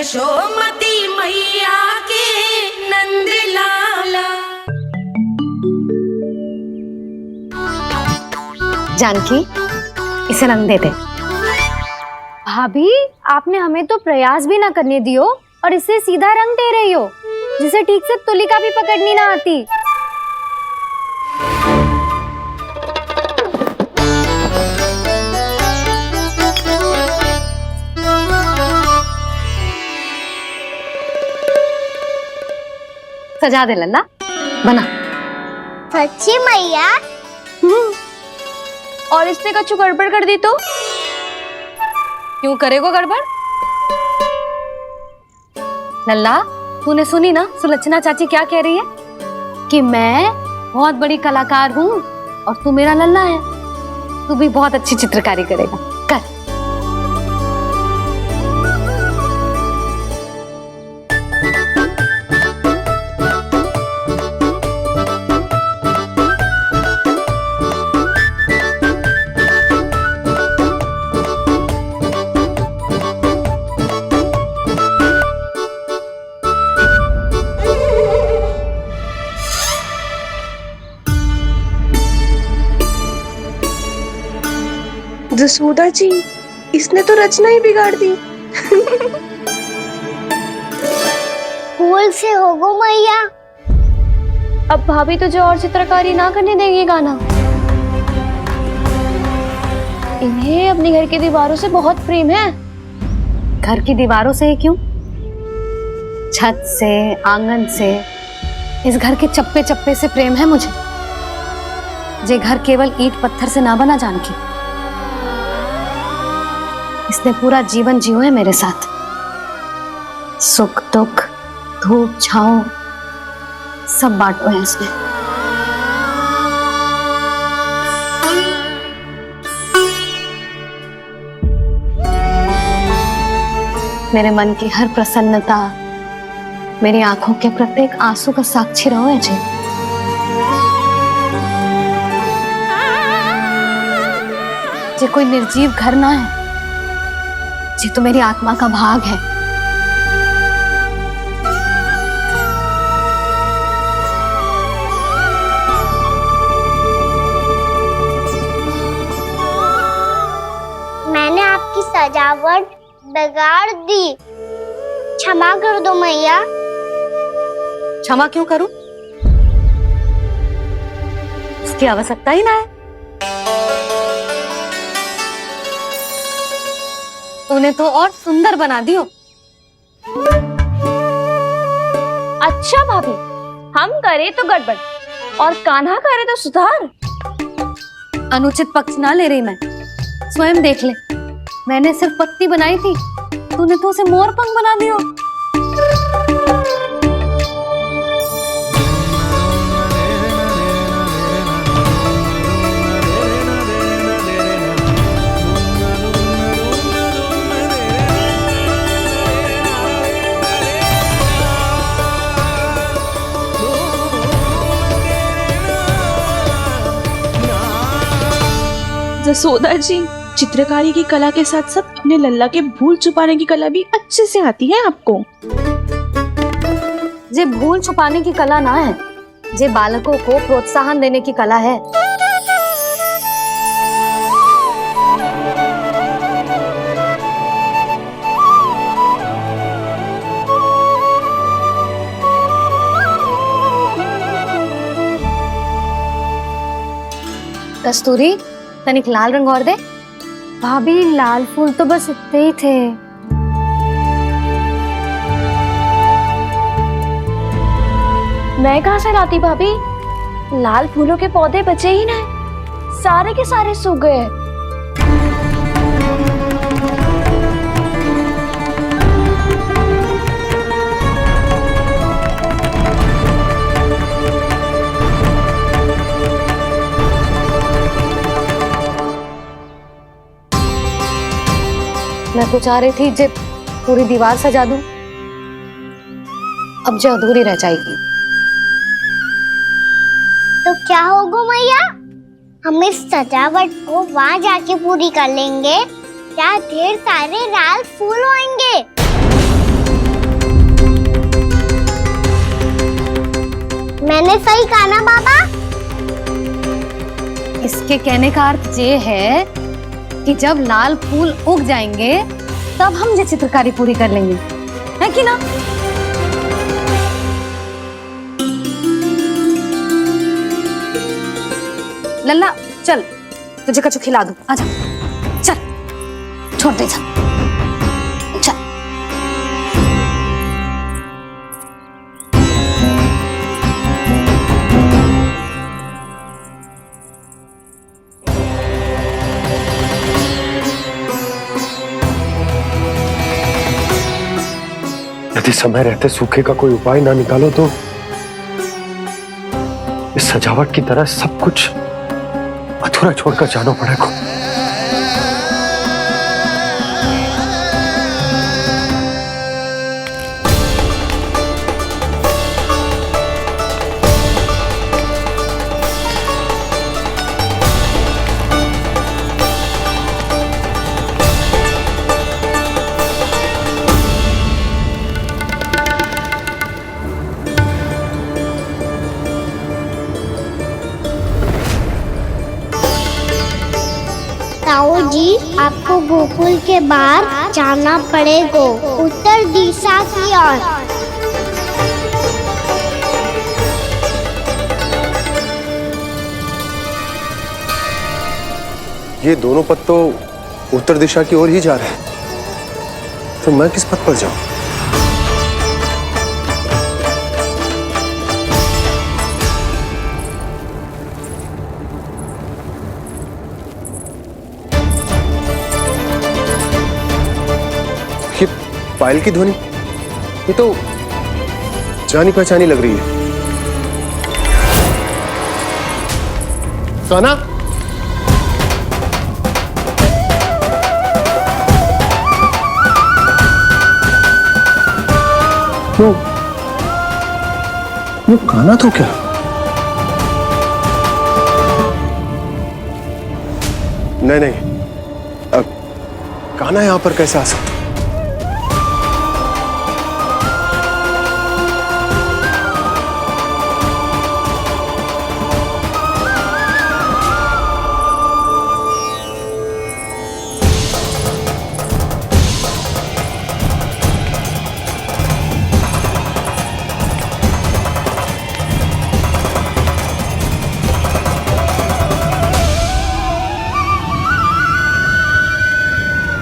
यशोमती मैया के नंद लाला। जानकी, इसे रंग दे दे। भाभी, आपने हमें तो प्रयास भी ना करने दियो और इसे सीधा रंग दे रही हो, जिसे ठीक से तुलिका भी पकड़नी ना आती। सजा दे लल्ला, बना। सच्ची मैया? और इसने कछु गड़बड़ कर दी तो? क्यों करेगो गड़बड़? लल्ला, तूने सुनी ना सुलक्षणा चाची क्या कह रही है? कि मैं बहुत बड़ी कलाकार हूँ और तू मेरा लल्ला है, तू भी बहुत अच्छी चित्रकारी करेगा, कर। जसोदा जी, इसने तो रचना ही बिगाड़ दी। फूल से होगो मैया। अब भाभी तुझे और चित्रकारी ना करने देंगे गाना। इन्हें अपने घर की दीवारों से बहुत प्रेम है। घर की दीवारों से ही क्यों, छत से, आंगन से, इस घर के चप्पे चप्पे से प्रेम है मुझे। ये घर केवल ईंट पत्थर से ना बना जानकी, इसने पूरा जीवन जियो है मेरे साथ। सुख दुख, धूप छांव सब बांटो है इसने। मेरे मन की हर प्रसन्नता, मेरी आंखों के प्रत्येक आंसू का साक्षी रहो है जी। ये कोई निर्जीव घर ना है, ये तो मेरी आत्मा का भाग है। मैंने आपकी सजावट बिगाड़ दी, क्षमा कर दो मैया। क्षमा क्यों करूं? उसकी आवश्यकता ही ना है। तूने तो और सुंदर बना दियो। अच्छा भाभी, हम करे तो गड़बड़ और कान्हा करे तो सुधार। अनुचित पक्ष ना ले रही मैं, स्वयं देख ले। मैंने सिर्फ पत्ती बनाई थी, तूने तो उसे मोर पंख बना दियो। जसोदा जी, चित्रकारी की कला के साथ साथ अपने लल्ला के भूल छुपाने की कला भी अच्छे से आती है आपको। ये भूल छुपाने की कला ना है, ये बालकों को प्रोत्साहन देने की कला है। कस्तूरी, तनिक लाल रंग और दे। भाभी, लाल फूल तो बस इतने ही थे। मैं कहाँ से लाती भाभी? लाल फूलों के पौधे बचे ही नहीं, सारे के सारे सूख गए। मैं तो चाह रही थी जे पूरी दीवार सजा दूं, अब जो अधूरी रह जाएगी। तो क्या होगा मैया? हम इस सजावट को वहाँ जाके पूरी कर लेंगे, जहाँ ढेर सारे लाल फूल होंगे। मैंने सही कहा ना बाबा? इसके कहने का अर्थ ये है कि जब लाल फूल उग जाएंगे तब हम ये चित्रकारी पूरी कर लेंगे, है कि ना? लल्ला चल, तुझे कछु खिला दूं, आजा, चल, छोड़ दे, चल, चल। यदि समय रहते सूखे का कोई उपाय ना निकालो तो इस सजावट की तरह सब कुछ अधूरा छोड़कर जाना पड़ेगा। ताऊ जी, आपको गोकुल के बाहर जाना पड़ेगा, उत्तर दिशा की ओर। ये दोनों पथ तो उत्तर दिशा की ओर ही जा रहे हैं, तो मैं किस पथ पर जाऊं? ये पायल की ध्वनि, ये तो जानी पहचानी लग रही है। कान्हा, वो कान्हा तो क्या? नहीं नहीं, कान्हा यहां पर कैसे आ सकता?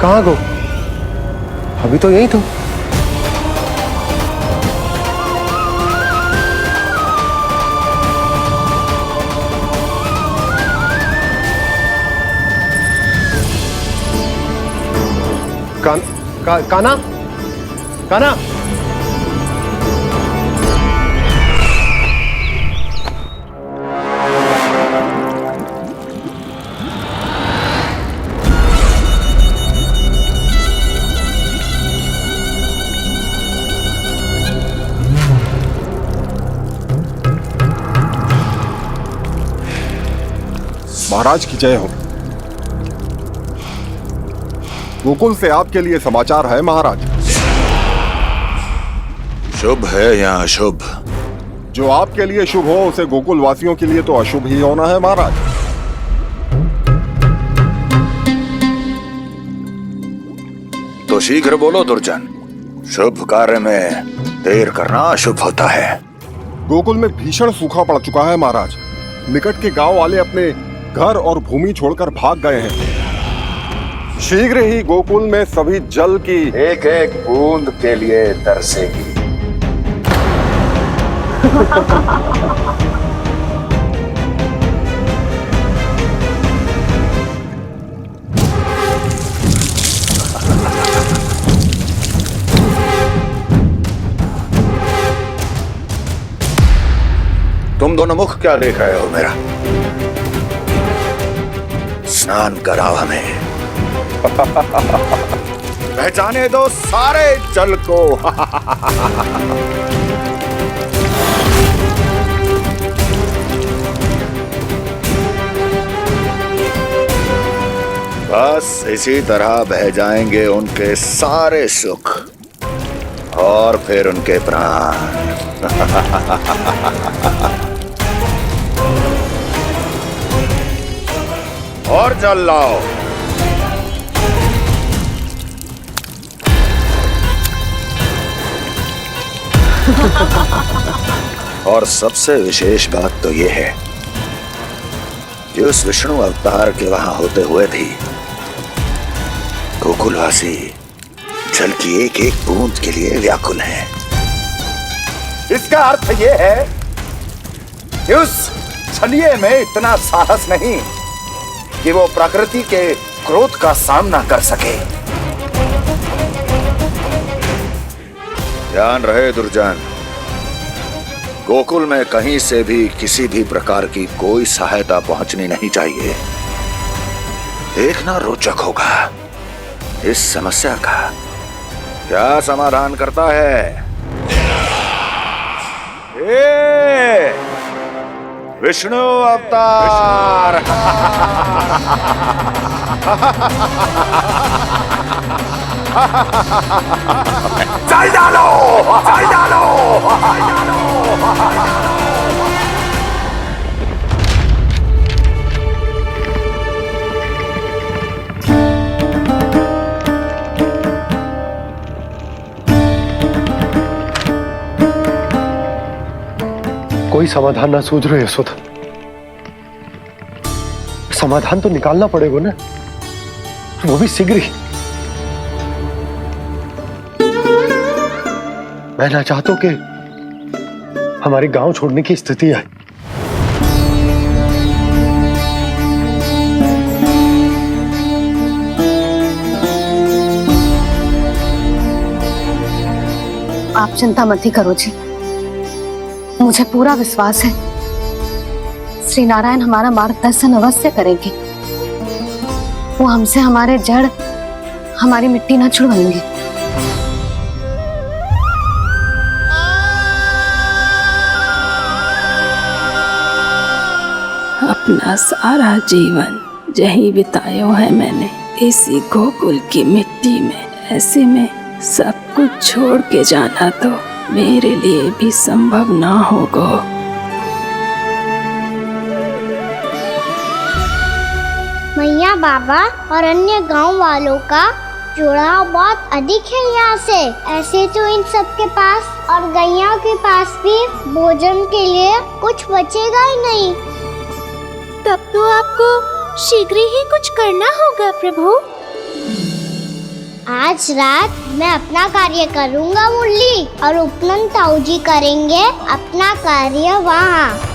कहाँ गो? अभी तो यही तो। कान्हा, कान्हा, महाराज की जय हो। गोकुल से आपके लिए समाचार है महाराज। शुभ है या अशुभ? जो आपके लिए शुभ हो उसे गोकुल वासियों के लिए तो अशुभ ही होना है महाराज। तो शीघ्र बोलो दुर्जन, शुभ कार्य में देर करना अशुभ होता है। गोकुल में भीषण सूखा पड़ चुका है महाराज। निकट के गांव वाले अपने घर और भूमि छोड़कर भाग गए हैं। शीघ्र ही गोकुल में सभी जल की एक एक बूंद के लिए तरसेगी। तुम दोनों मुख क्या देख रहे हो मेरा? स्नान कराओ हमें। पहचाने दो सारे जल को। बस इसी तरह बह जाएंगे उनके सारे सुख और फिर उनके प्राण। और जल लाओ। और सबसे विशेष बात तो यह है कि उस विष्णु अवतार के वहां होते हुए भी गोकुलवासी जल की एक एक बूंद के लिए व्याकुल हैं। इसका अर्थ यह है कि उस छलिए में इतना साहस नहीं कि वो प्रकृति के क्रोध का सामना कर सके। ध्यान रहे दुर्जन, गोकुल में कहीं से भी किसी भी प्रकार की कोई सहायता पहुंचनी नहीं चाहिए। देखना रोचक होगा इस समस्या का क्या समाधान करता है। ए, विष्णु अवतार। चल डालो, चल डालो, चल डालो। कोई समाधान ना सूझ रहे यशोदा। समाधान तो निकालना पड़ेगा ना, वो भी शीघ्र ही। मैं ना चाहता कि हमारे गांव छोड़ने की स्थिति आए। आप चिंता मत ही करो जी, मुझे पूरा विश्वास है श्री नारायण हमारा मार्गदर्शन अवश्य करेंगे। वो हमसे हमारे जड़, हमारी मिट्टी ना छुड़वाएंगे। अपना सारा जीवन यही बितायो है मैंने, इसी गोकुल की मिट्टी में। ऐसे में सब कुछ छोड़ के जाना तो मेरे लिए भी संभव ना होगा। मैया बाबा और अन्य गांव वालों का जुड़ाव बहुत अधिक है यहाँ से। ऐसे तो इन सब के पास और गैया के पास भी भोजन के लिए कुछ बचेगा ही नहीं। तब तो आपको शीघ्र ही कुछ करना होगा प्रभु। आज रात मैं अपना कार्य करूँगा मुरली, और उपनंद ताऊ जी करेंगे अपना कार्य वहाँ।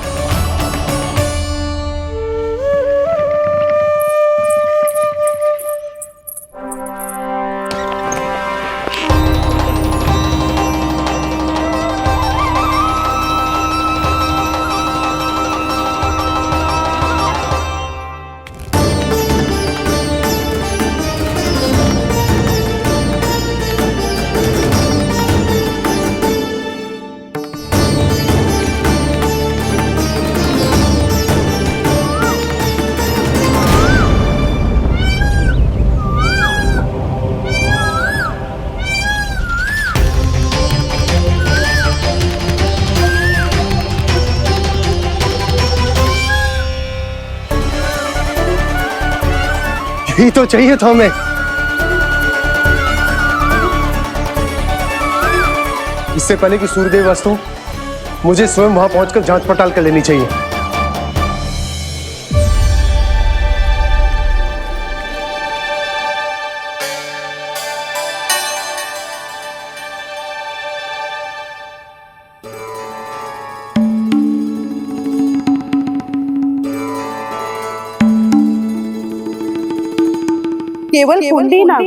यही तो चाहिए था हमें। इससे पहले कि सूर्यदेव अस्त हो, मुझे स्वयं वहां पहुंचकर जांच पड़ताल कर लेनी चाहिए। केवल कुंडी ना,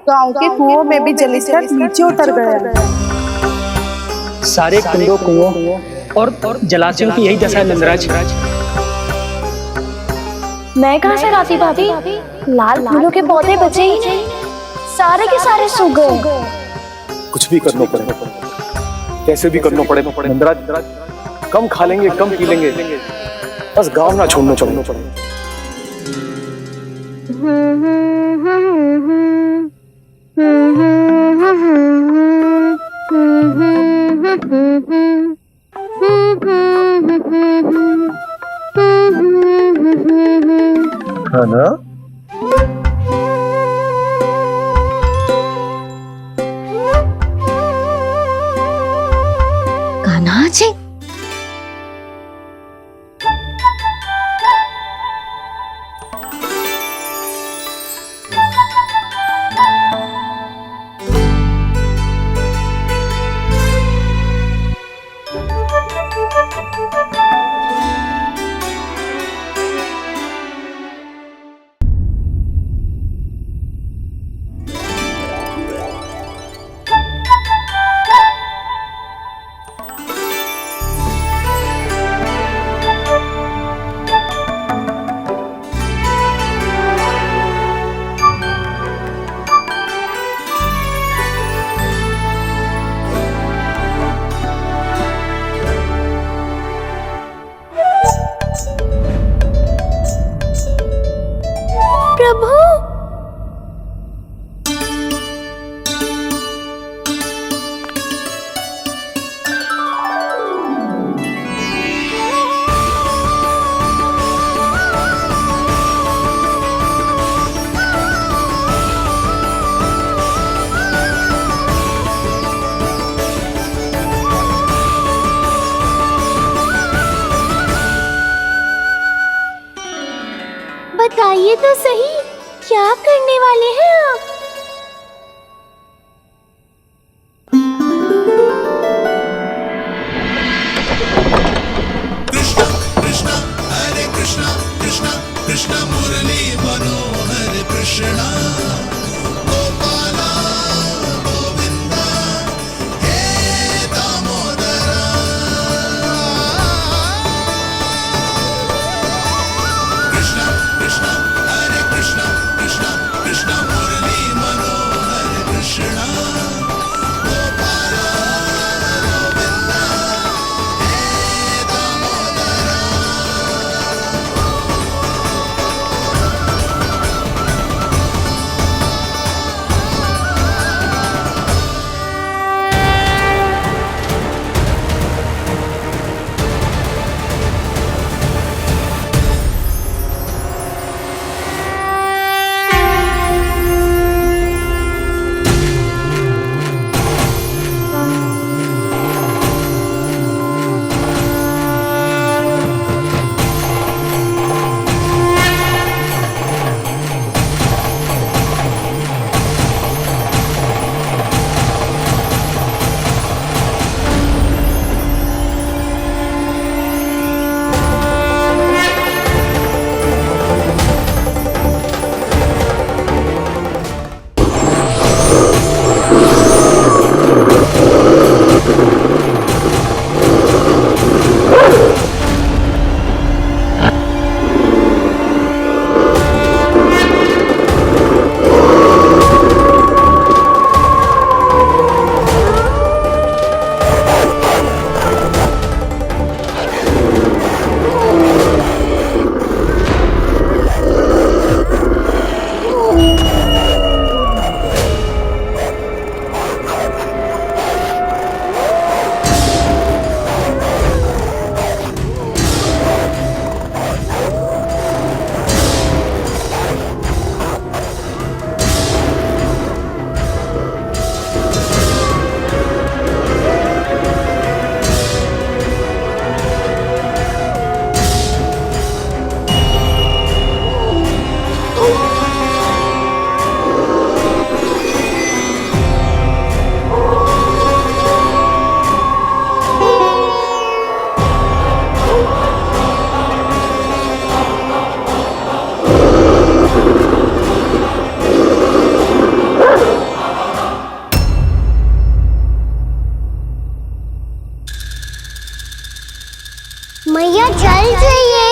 गांव के कुओं में भी जलस्तर नीचे उतर गया। सारे कुंडों, कुओं और जलाशयों की यही दशा है नंदराज। मैं कहाँ से लाती भाभी? लाल फूलों के पौधे बचे ही नहीं, सारे के सारे सूख गए। कुछ भी करना पड़ेगा, कैसे भी करना पड़ेगा नंदराज। कम खा लेंगे, कम पी लेंगे, बस गांव ना छोड़ना चाहिए। है ना? कान्हा जी, प्रभु, बताइए तो सही, क्या करने वाले हैं आप? मैया जल जाइए।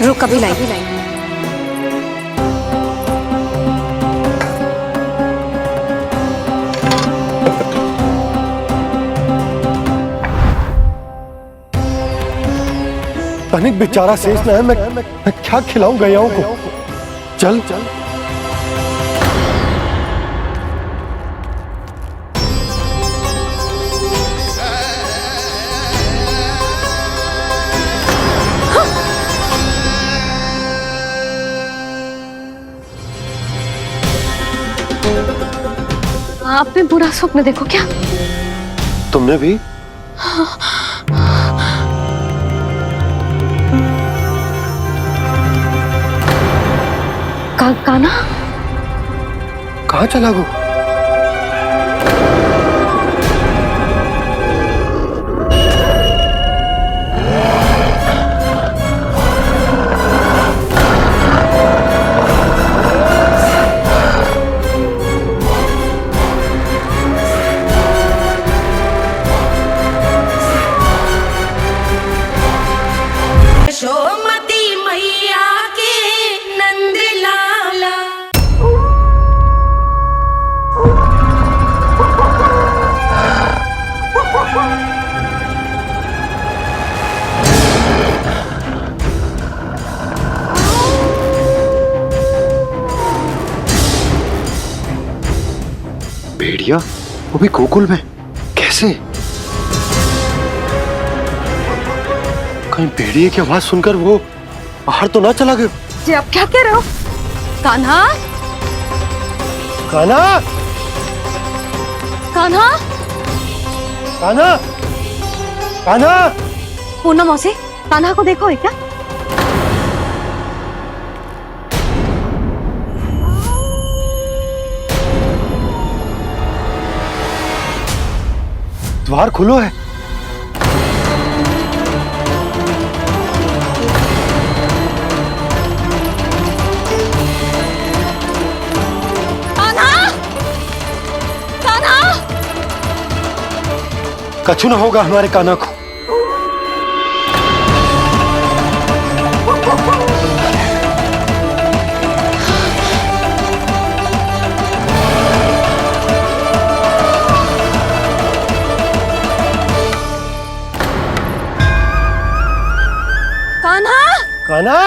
रुक, अभी लाई। तनिक बेचारा शेष न है, मैं क्या खिलाऊं गैयाओं को? चल चल। आपने बुरा स्वप्न देखो क्या? तुमने भी? कान्हा कहाँ चला वो? भेड़िया वो भी गोकुल में? कैसे? कहीं भेड़िए की आवाज सुनकर वो बाहर तो ना चला गया? जी आप क्या कह रहे हो? कान्हा, कान्हा, कान्हा, कान्हा, कान्हा! पूनम मौसी, कान्हा को देखो है क्या? द्वार खुलो है। कान्हा, कान्हा! कछु ना होगा हमारे कान्हा को। कान्हा, कान्हा!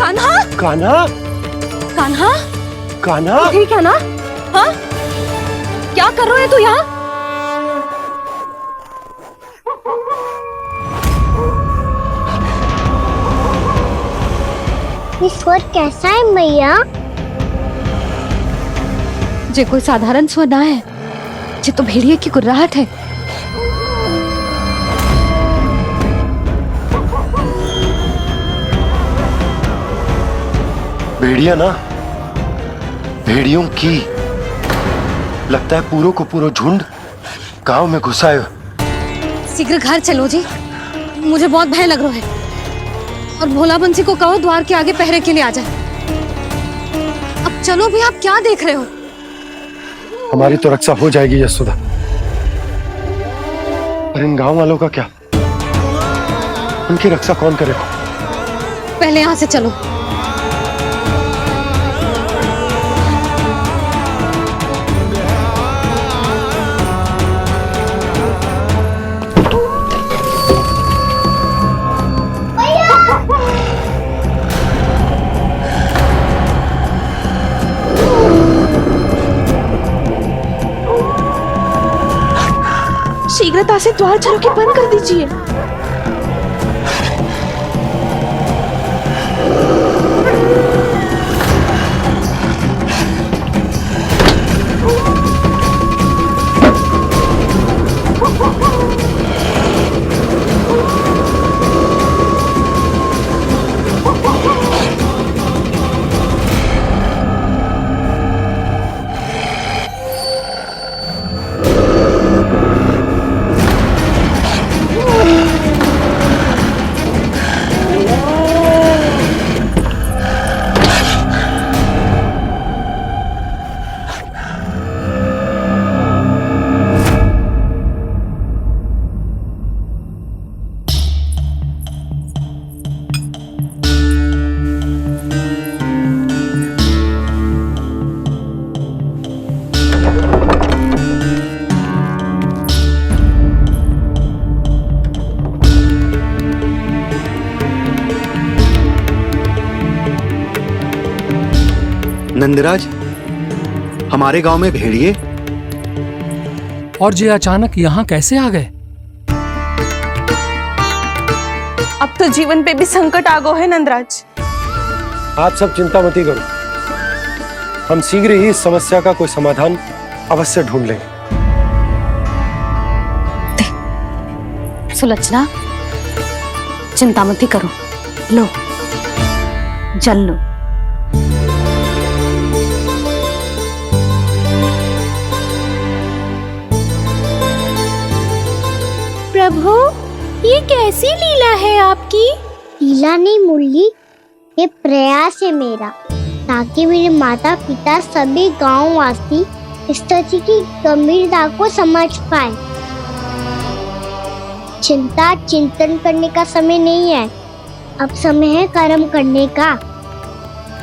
कान्हा, कान्हा! कान्हा, कान्हा! ठीक है ना? हाँ? क्या कर रहे हो तू यहाँ? ये स्वर कैसा है मैया? जे कोई साधारण स्वर ना है, जे तो भेड़िए की गुर्राहट है। भेड़िया ना, भेड़ियों की लगता है पूरों को पूरा झुंड गांव में घुसा है। शीघ्र घर चलो जी, मुझे बहुत भय लग रहा है। और भोला बंसी को कहो द्वार के आगे पहरे के लिए आ जाए। अब चलो भी, आप क्या देख रहे हो? हमारी तो रक्षा हो जाएगी यशोदा, पर इन गांव वालों का क्या? उनकी रक्षा कौन करेगा? पहले यहाँ से चलो। शीघ्रता से द्वार चारों के बंद कर दीजिए। नंदराज, हमारे गांव में भेड़िए और ये अचानक यहाँ कैसे आ गए? अब तो जीवन पे भी संकट आ गो है नंदराज। आप सब चिंता मत करो, हम शीघ्र ही इस समस्या का कोई समाधान अवश्य ढूंढ लेंगे। सुलोचना, चिंता मत करो, लो जल लो। प्रभु, ये कैसी लीला है आपकी? लीला नहीं मुरली, ये प्रयास है मेरा, ताकि मेरे माता पिता सभी गांव वासी स्थिति की गंभीरता को समझ पाए। चिंता चिंतन करने का समय नहीं है, अब समय है कर्म करने का,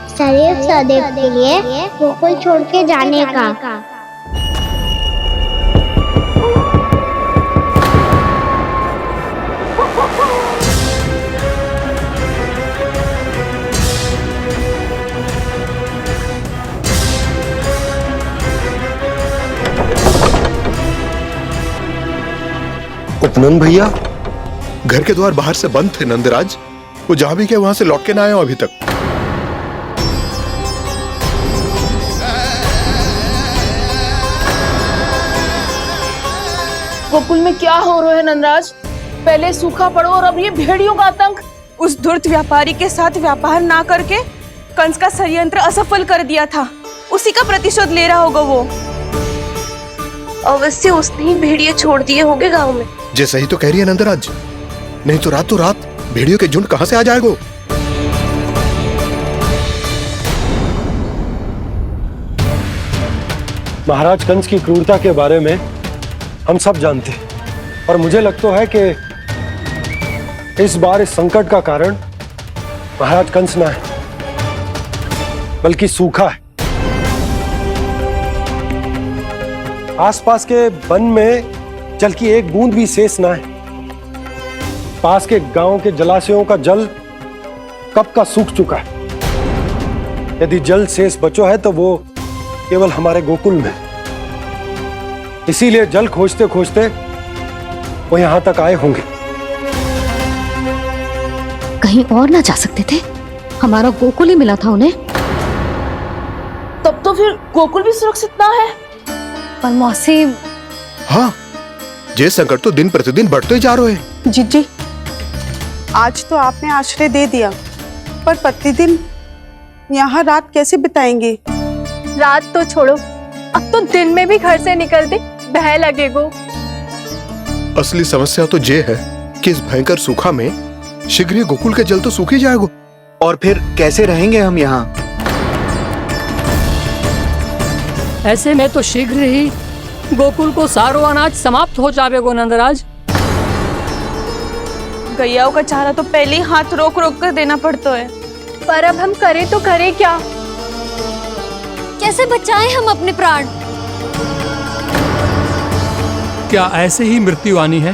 सदैव सदैव के लिए गोकुल छोड़ के जाने का। उपनंद भैया, घर के द्वार बाहर से बंद थे नंदराज, वो जहां भी गए वहां से लौट के ना आए हो अभी तक। गोकुल में क्या हो रहा है नंदराज? पहले सूखा पड़ो और अब ये भेड़ियों का आतंक। उस धूर्त व्यापारी के साथ व्यापार ना करके कंस का षड्यंत्र असफल कर दिया था, उसी का प्रतिशोध ले रहा होगा वो। अवश्य उसने ही भेड़िए छोड़ दिए होंगे गांव में। जे सही तो कह रही है नंदराज, नहीं तो रात भेड़ियों के झुंड कहां से आ जाएगा? महाराज कंस की क्रूरता के बारे में हम सब जानते हैं, और मुझे लगता है कि इस बार इस संकट का कारण महाराज कंस ना है, बल्कि सूखा है। आसपास के वन में जल की एक बूंद भी शेष ना है। पास के गांव के जलाशयों का जल कब का सूख चुका है। यदि जल शेष बचो है तो वो केवल हमारे गोकुल में। इसीलिए जल खोजते खोजते वो यहां तक आए होंगे। कहीं और ना जा सकते थे? हमारा गोकुल ही मिला था उन्हें। तब तो फिर गोकुल भी सुरक्षित ना है। पर मौसी, हाँ, ये संकट तो दिन प्रतिदिन बढ़ते ही जा रहे हैं। जीजी, आज तो आपने आश्रय दे दिया, पर प्रतिदिन यहाँ रात कैसे बिताएंगे? रात तो छोड़ो, अब तो दिन में भी घर से निकलते भय लगेगो। असली समस्या तो ये है कि इस भयंकर सूखा में शीघ्र ही गोकुल के जल तो सूख ही जाएगा। और फिर कैसे रहेंगे हम यहाँ? ऐसे में तो शीघ्र ही गोकुल को सारो अनाज समाप्त हो जाएगो नंदराज। गैयाओं का चारा तो पहले ही हाथ रोक रोक कर देना पड़ता है। पर अब हम करें तो करें क्या? कैसे बचाएं हम अपने प्राण? क्या ऐसे ही मृत्यु आनी है,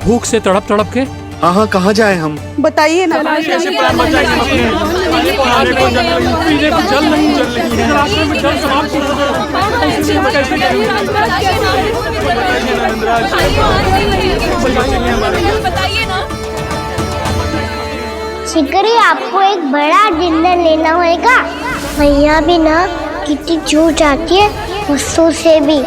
भूख से तड़प तड़प के? हाँ, कहाँ जाए हम? बताइए ना। शीघ्र ही आपको एक बड़ा डिनर लेना होगा। भैया भी ना कितनी जूझ जाती है गुस्सों से भी।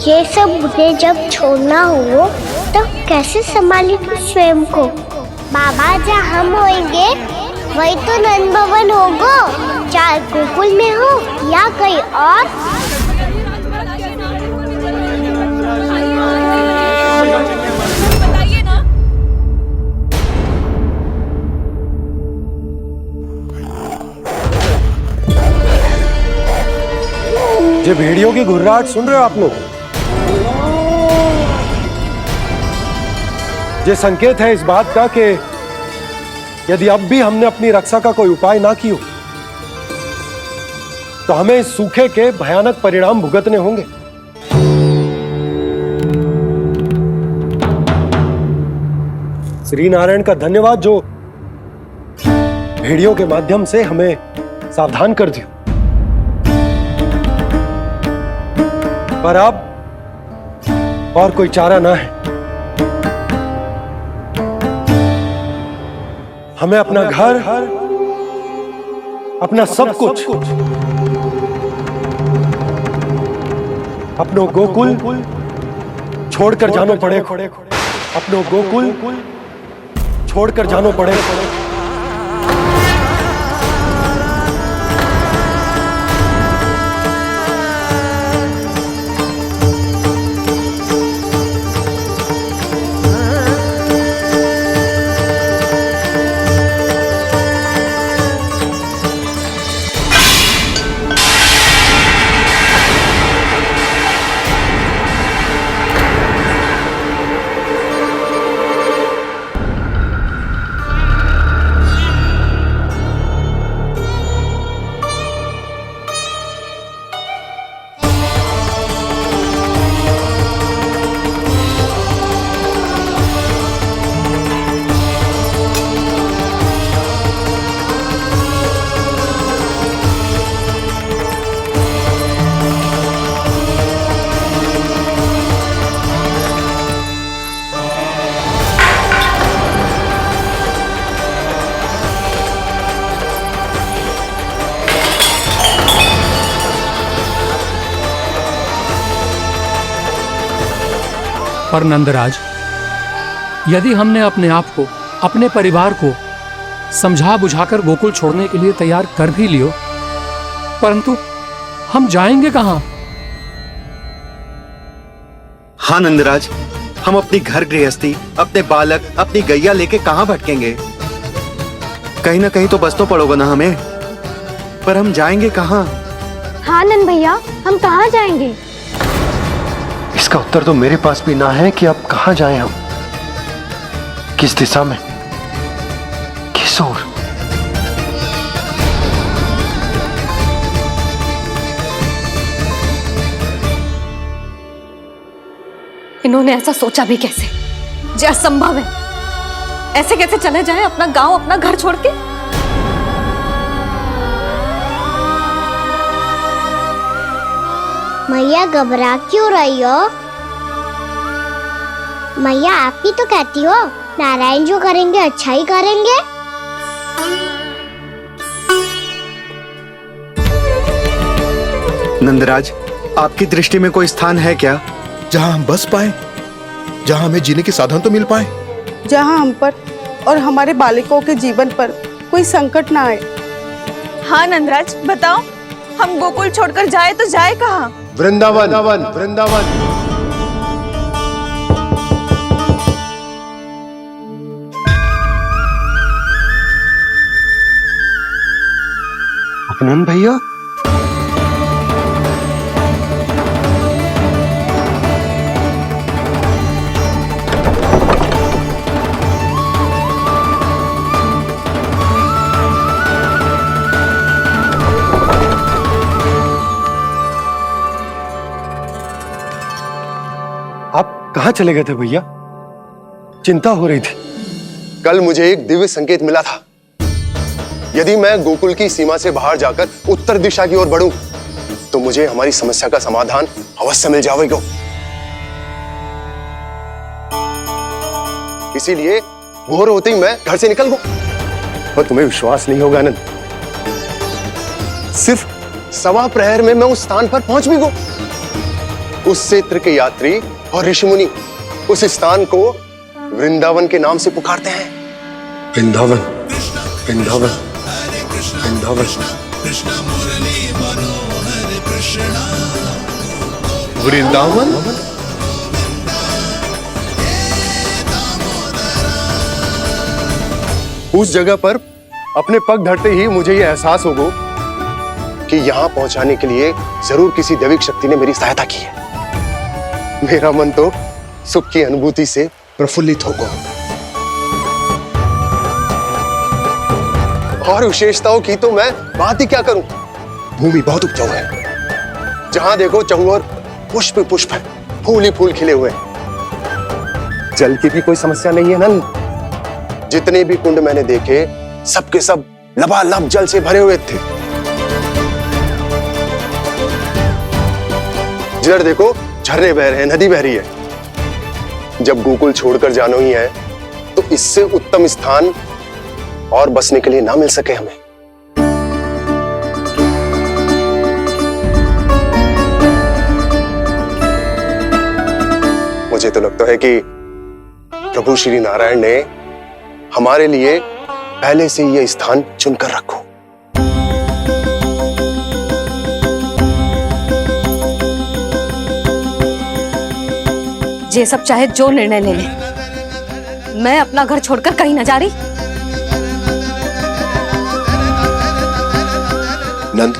ये सब मुझे जब छोड़ना हो तो कैसे संभालेंगे स्वयं को? बाबा जहाँ हम होंगे वही तो नंद भवन होगा, चाहे गोकुल में हो या कहीं और। ये भेड़ियों की घुर्राहट सुन रहे हो आप लोग? ये संकेत है इस बात का कि यदि अब भी हमने अपनी रक्षा का कोई उपाय ना किया तो हमें इस सूखे के भयानक परिणाम भुगतने होंगे। श्री नारायण का धन्यवाद जो भेड़ियों के माध्यम से हमें सावधान कर दिया। पर अब और कोई चारा ना है। हमें अपना घर, अपना सब कुछ, अपनो गोकुल छोड़कर जानो पड़े। अपनो गोकुल छोड़कर जानो पड़े। पर नंदराज, यदि हमने अपने आप को, अपने परिवार को समझा बुझाकर गोकुल छोड़ने के लिए तैयार कर भी लियो, परंतु हम जाएंगे कहां? हाँ नंदराज, हम अपनी घर गृहस्थी, अपने बालक, अपनी गैया लेके कहां भटकेंगे? कहीं ना कहीं तो बस तो पड़ोगा ना हमें, पर हम जाएंगे कहां? हाँ नंद भैया, हम कहाँ जाएंगे? इसका उत्तर तो मेरे पास भी ना है कि अब कहां जाएं हम, किस दिशा में, किस ओर। इन्होंने ऐसा सोचा भी कैसे? जो असंभव है। ऐसे कैसे चले जाएं अपना गांव, अपना घर छोड़ के? मैया घबरा क्यों रही हो? मैया आप ही तो कहती हो नारायण जो करेंगे अच्छा ही करेंगे। नंदराज, आपकी दृष्टि में कोई स्थान है क्या जहां हम बस पाए, जहां हमें जीने के साधन तो मिल पाए, जहाँ हम पर और हमारे बालकों के जीवन पर कोई संकट ना आए? हाँ नंदराज, बताओ, हम गोकुल छोड़कर जाए तो जाए कहाँ? वृंदावन, वृंदावन। अपनन भैया, कहाँ चले गए थे भैया? चिंता हो रही थी। कल मुझे एक दिव्य संकेत मिला था। यदि मैं गोकुल की सीमा से बाहर जाकर उत्तर दिशा की ओर बढ़ूं, तो मुझे हमारी समस्या का समाधान अवश्य मिल जाएगा। इसीलिए भोर होते ही मैं घर से निकल गया। पर तुम्हें विश्वास नहीं होगा आनंद, सिर्फ सवा प्रहर में मैं उस स्थान पर पहुंच भी गया। उस क्षेत्र के यात्री और ऋषि मुनि उस स्थान को वृंदावन के नाम से पुकारते हैं। वृंदावन, वृंदावन, वृंदावन। वृंदावन? उस जगह पर अपने पग धरते ही मुझे यह एहसास होगा कि यहां पहुंचाने के लिए जरूर किसी दैविक शक्ति ने मेरी सहायता की है। मेरा मन तो सुख की अनुभूति से प्रफुल्लित होगा। और विशेषताओं की तो मैं बात ही क्या करूं। भूमि बहुत उपजाऊ है, जहां देखो चहुओर पुष्प पुष्प है, फूल ही फूल खिले हुए हैं। जल की भी कोई समस्या नहीं है नंद। जितने भी कुंड मैंने देखे, सबके सब लबालब जल से भरे हुए थे। जिधर देखो झरने बह रहे हैं, नदी बह रही है। जब गोकुल छोड़कर जाना ही है तो इससे उत्तम स्थान और बसने के लिए ना मिल सके हमें। मुझे तो लगता है कि प्रभु श्री नारायण ने हमारे लिए पहले से यह स्थान चुनकर रखो। ये सब चाहे जो निर्णय ले ले, मैं अपना घर छोड़कर कहीं न जा रही। नंद,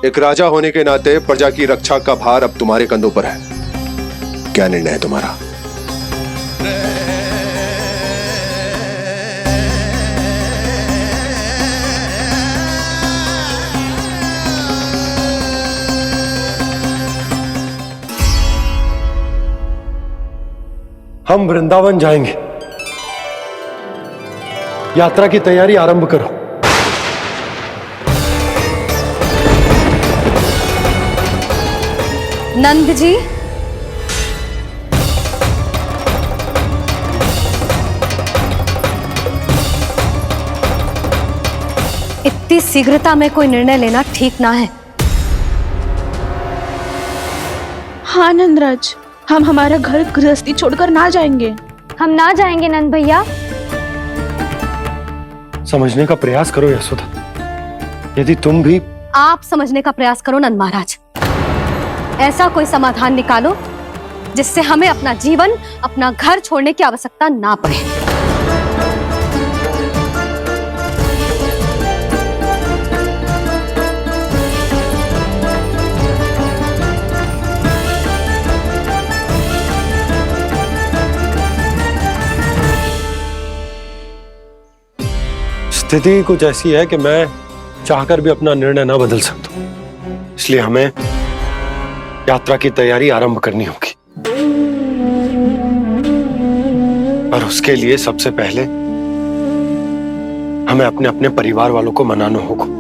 एक राजा होने के नाते प्रजा की रक्षा का भार अब तुम्हारे कंधों पर है। क्या निर्णय है तुम्हारा? हम वृंदावन जाएंगे। यात्रा की तैयारी आरंभ करो। नंद जी, इतनी शीघ्रता में कोई निर्णय लेना ठीक ना है। हाँ नंदराज, हम हमारा घर गृहस्थी छोड़कर ना जाएंगे। हम ना जाएंगे नंद भैया। समझने का प्रयास करो यशोदा। यदि तुम भी आप समझने का प्रयास करो नंद महाराज। ऐसा कोई समाधान निकालो जिससे हमें अपना जीवन, अपना घर छोड़ने की आवश्यकता ना पड़े। स्थिति कुछ ऐसी है कि मैं चाहकर भी अपना निर्णय ना बदल सकता, इसलिए हमें यात्रा की तैयारी आरंभ करनी होगी। और उसके लिए सबसे पहले हमें अपने अपने परिवार वालों को मनाना होगा।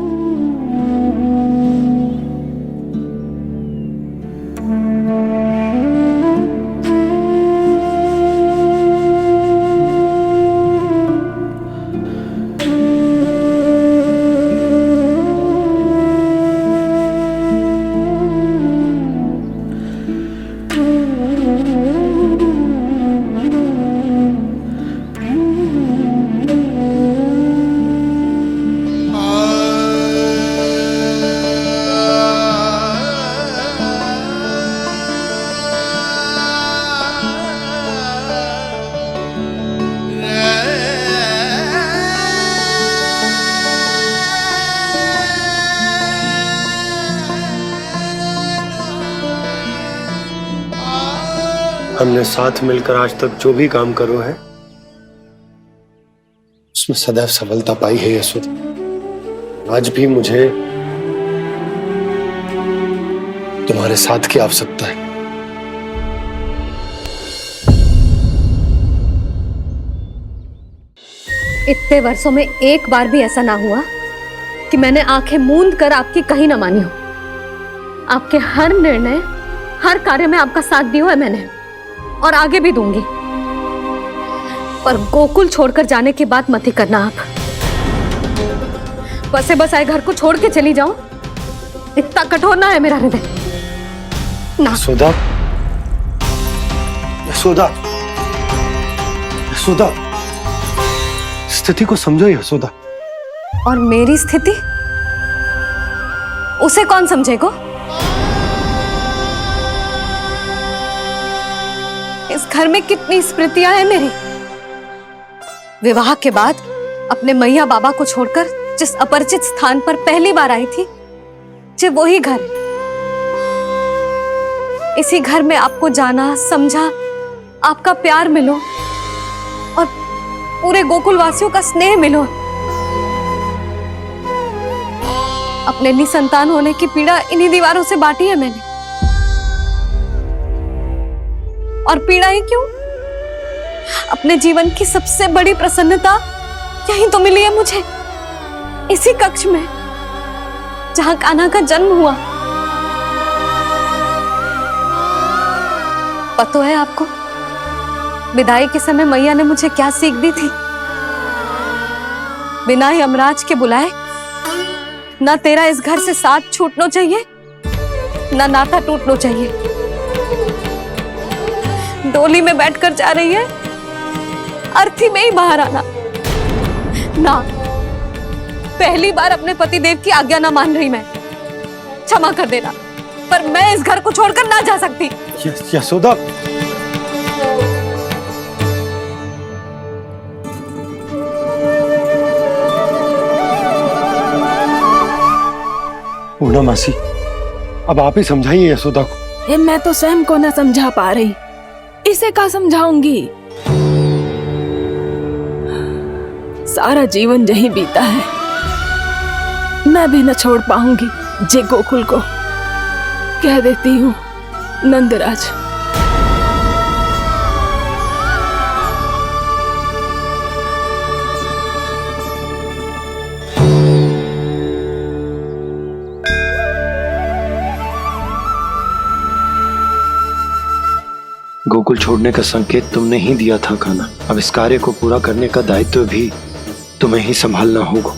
हमने साथ मिलकर आज तक जो भी काम करो है उसमें सदैव सफलता पाई है यशोदा। आज भी मुझे तुम्हारे साथ की आवश्यकता है। इतने वर्षों में एक बार भी ऐसा ना हुआ कि मैंने आंखें मूंद कर आपकी कहीं ना मानी हो। आपके हर निर्णय, हर कार्य में आपका साथ दिया है मैंने, और आगे भी दूंगी। पर गोकुल छोड़कर जाने की बात मत ही करना आप। बसे बसाए घर को छोड़ के चली जाऊं, इतना कठोर ना है मेरा हृदय ना। यशोदा, यशोदा, यशोदा, स्थिति को समझो यशोदा। और मेरी स्थिति उसे कौन समझेगा? इस घर में कितनी स्मृतियां हैं मेरी। विवाह के बाद अपने मैया बाबा को छोड़कर जिस अपरिचित स्थान पर पहली बार आई थी, जो वही घर। इसी घर में आपको जाना, समझा, आपका प्यार मिलो और पूरे गोकुल वासियों का स्नेह मिलो। अपने निसंतान होने की पीड़ा इन्हीं दीवारों से बांटी है मैंने। और पीड़ा ही क्यों? अपने जीवन की सबसे बड़ी प्रसन्नता यहीं तो मिली है मुझे, इसी कक्ष में जहां कान्हा का जन्म हुआ। पता है आपको, विदाई के समय मैया ने मुझे क्या सीख दी थी? बिना यमराज के बुलाए ना तेरा इस घर से साथ छूटना चाहिए, ना नाता टूटना चाहिए। डोली में बैठकर जा रही है, अर्थी में ही बाहर आना ना। पहली बार अपने पतिदेव की आज्ञा ना मान रही मैं, क्षमा कर देना, पर मैं इस घर को छोड़कर ना जा सकती। यशोदा, पूर्णा मासी, अब आप ही समझाइए यशोदा को। ये मैं तो स्वयं को न समझा पा रही, इसे क्या समझाऊंगी? सारा जीवन यही बीता है, मैं भी न छोड़ पाऊंगी जे गोकुल को। कह देती हूँ नंदराज। गोकुल छोड़ने का संकेत तुमने ही दिया था कान्हा। अब इस कार्य को पूरा करने का दायित्व भी तुम्हें ही संभालना होगा।